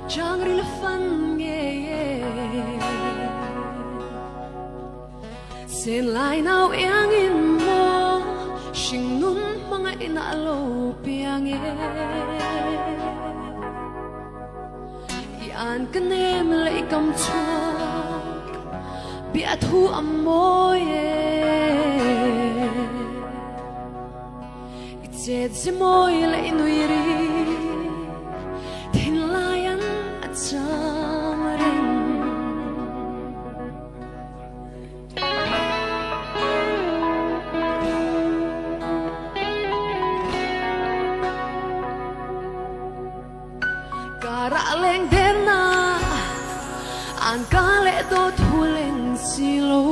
Chẳng ri là phân nghe xin lại nào yang in mo sinh nun Hmangaihna lo piang an kan em lại cầm chuột bia thu âm môi chết chỉ môi lại nuôi ri thiên lai ăn chăm ring cara Lengzem na an ka le do thu lên silo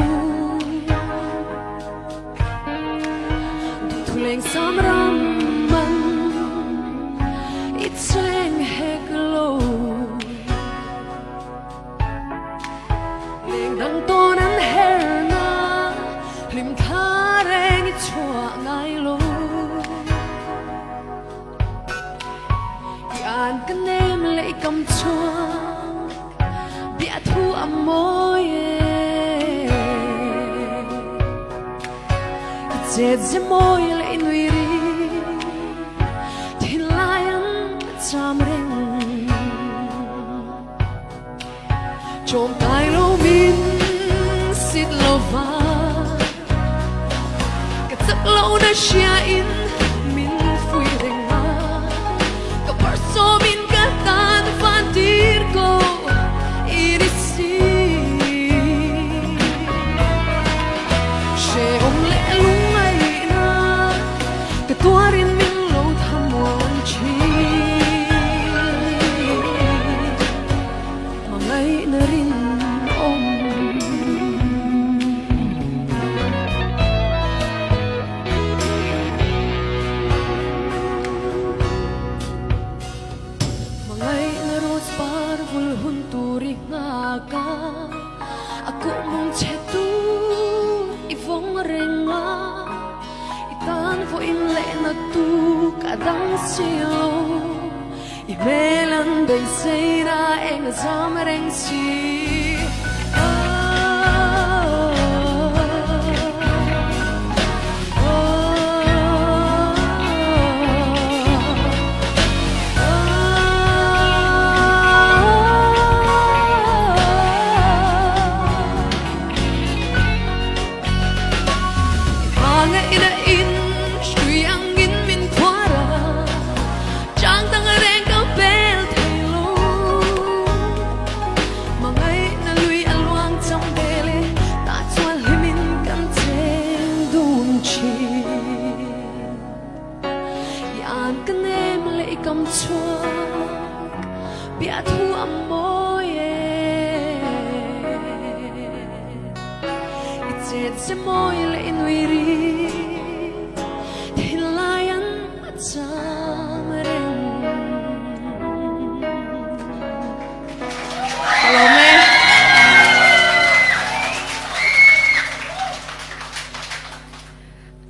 thu lên sam ram man it's sang heklo leng dang to nan her na lim kha reng chua ngai lo an kan em lại cầm chuông bia thu âm môi chết chỉ môi lại nuôi ri thiên lai ăn chăm ring trộm tai lâu min xịt lâu va cái giấc lâu đã chia in min phui ring so min katan fantir ko irisi she om le lung ai na ke tuarin min lo Lalthlamuankimi Hmangaihna Rinawm Hunturi ngaka aku mong chetu ivong renga itan fo in le na tu kadang silo imelan dai seira eng zam reng si Hmangaihna in shui ang in min kwara chang tang reng ka bel thailo Hmangaihna lui alwang chang bele ta chuan himin kan cheng dun chi yan kan em lại cầm chuak bia thu âm môi chết chỉ môi lại nuôi ri thiên lai ăn chăm ring hello man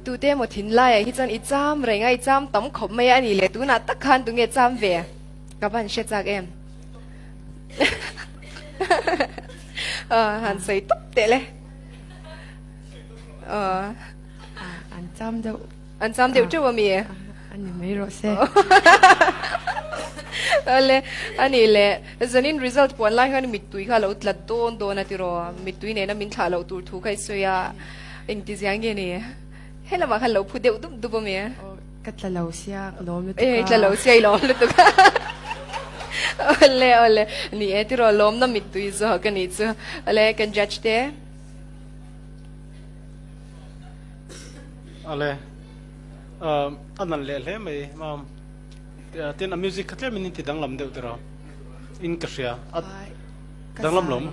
tu te một thiên lai hi chan i cham ring ai cham tấm khop mai ani le tu na tak khan tu nge cham ve các bạn sẽ chak em han sei top te le anh chăm đều chưa bao mi anh mấy rồi xe ale ani le zanin result pon lai han mit tui kha lo tlat ton do na tiro mit tui ne na min tha lo tur thu khai soya ing ti jiang ge ni hela ma kha lo phu deu dum du mi cắt là lâu xe lom lu tla lo sia lo lu tu ale ni e tiro lom na mit tui zo ka ni chu ale kan judge te ale anan le mai mam tin a music khatle min ti danglam deu tera in kasya at danglam lom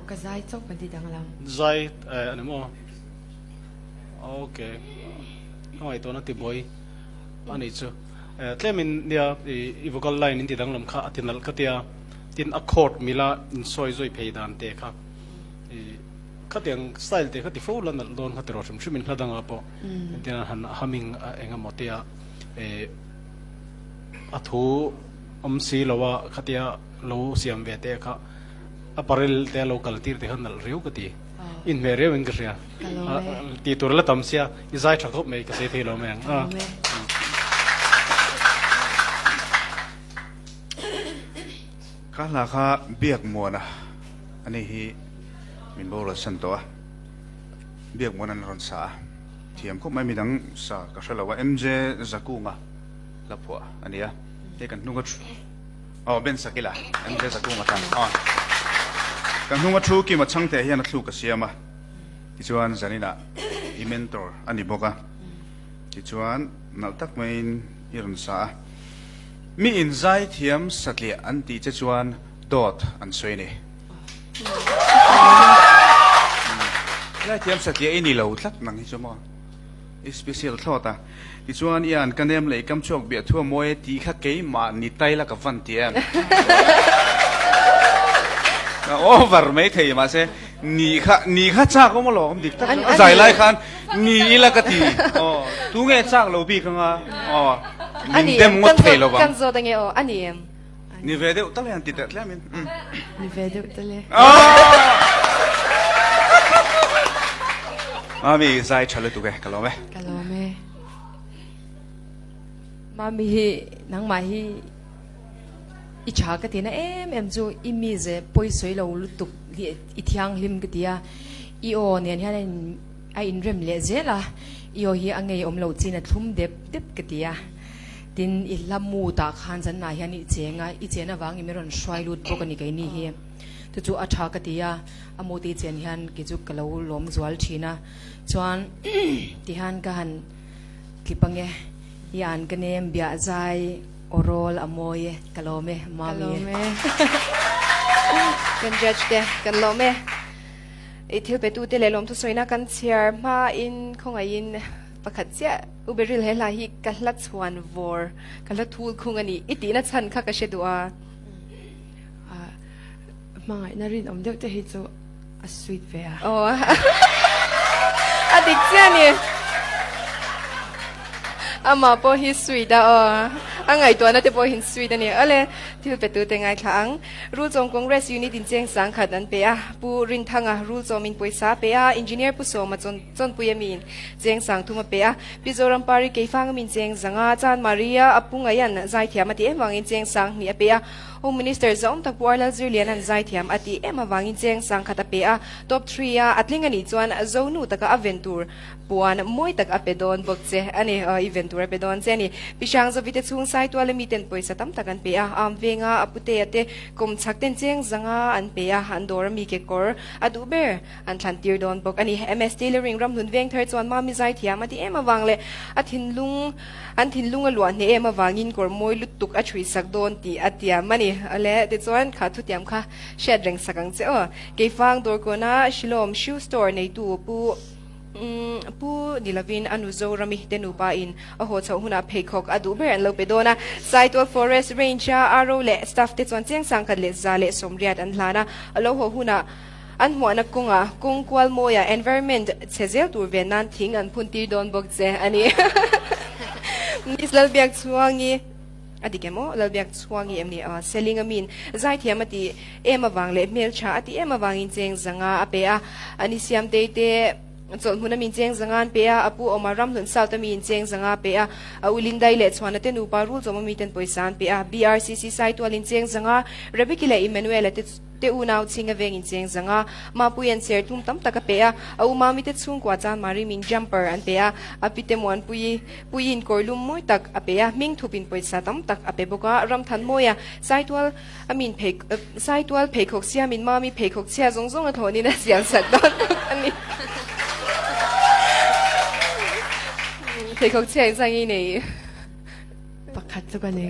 cái dai chốc mình đi dang lam zai anemo okay noi to na ti boy ani chu tlemin nia i vocal line in ti danglam kha atinal katia tin accord mila in soi zoi peidan te kha khatiang style te khati fo lan don khatero shum shumin khadanga po tin han humming enga motia a thu si lo wa khatia lo siam ve te kha aparel te local tir te hanal riu ka ti in me reu in gria ti tur la tam sia izai thak thop me ka se the lo meng ka la kha biak mo na ani hi min bo la san to biak mo na ron sa thiam ko mai mi dang sa ka shela wa mj zakunga la phwa ania te kan nunga ben sakila mj zakunga tan kan nunga thu ki ma chang te hian a thlu ka siama ti chuan zanina I mentor ani boka ti chuan nal tak main iron sa mi in zai thiam satli an ti che chuan dot an soi ni la thiam satli ai ni lo tlat nang hi chuma special thota ti chuan ian kanem lei kam chok bia thua moe ti kha ke ma ni tai la ka van tiam over mấy thầy mà sẽ nì khát cha có một lò không được giải lại khan nì là cái gì tú nghe cha lâu bị không à mình đem một thầy lâu kan zo dang yo ani em nì về đâu tao lại ăn thịt lắm mình Ni ve du tale. mami giải trả lời tụi cái lo mấy Kalome. Mami hi nang mai hi icha ka tina em jo imi ze poi soi lo lutuk li ithiang lim ka tia I o nen hian a in rem le ze la I o hi angai om lo china thum dep ka tia tin I lamu ta khan jan na hian I chena wang I meron shwai lut bok ani kai ni hi tu chu a tha ka tia amoti chen hian ki chu kalo lom zwal thina chuan ti han ka han kipange yan kanem bia zai orol amoye kalome mami kan judge te kan lo me ithil pe tu te le lom thu soina kan chiar ma in khonga in pakhat sia uberil hela hi kahlat chuan vor kahlat thul khungani itina chan kha ka shedua Hmangaihna Rinawm deuh te hi chu a sweet ve a. oh adik sia ni ama po hi sweet da angai to na te po hin sweet ani ale thil pe tu te ngai thang rule zong congress unit in cheng sang khat an pe a pu rin thanga rule zong min poisa pe a engineer pu so ma chon pu yamin cheng sang thuma pe a pizoram pari ke fang min cheng zanga chan maria apunga yan zai thiam ati ewang in cheng sang ni a pe a Home Minister Zom Takwarla Zirlian and Zaitiam at the Emma Wangin Cheng Sang Katapea, top 3 at Lingani Chuan, Zonu Taka Aventur, Puan, Moitak Apedon, Bokse, Ani Eventura Pedon, Zeni, Pishang of Vitetsung Sai to a limited Poisatam Takan Pea, Venga, Aputeate, Kum Chakten Cheng Zanga, and Pea, Andor, Mikekor, Aduber, and Tantir Don Bok, Ani MS Tailoring Ramdun Veng Thirds on Mami Zaitiam at the Emma Wangle, at Hinlung, and Hinlung Alwan, the Emma Wangin Kor Moi Lutuk Atri Sagdon, the at the money. Ale de chuan kha thu tiam kha shed reng sakang che ke fang dor ko na Shilom shoe store nei tu pu nilavin anu zo rami tenu pa in a ho chau huna pheikhok adu ber an lo pedona site forest ranger aro le staff te chuan cheng sang khat le za le somriat an hlana alo ho huna an hmuana kunga kungkwal moya environment chezel tur ve nan thing an phunti don bok che ani mislal biak chuangi adikemo lalbiak chuangi emni selling amin zai thiamati ema wangle mel cha ati ema wangin cheng zanga apea ani siam te chol huna min cheng zangan pea apu omaram lun south min cheng zanga pea ulindai le chwana te nu parul zoma miten poisan pea brcc site walin cheng zanga rebekile emmanuel te unau chinga veng in cheng zanga mapuyan ser tum tam taka pea umami te chung kwa chan mari min jumper an pea apite mon puyin korlum moi tak apea ming thupin poisa tam tak ape boka ram than moya saitwal amin saitwal pheikhok sia min mami pheikhok sia zongjong a thoni na siang sat don ani pheikhok sia zangi nei Pakhat chu kan nei.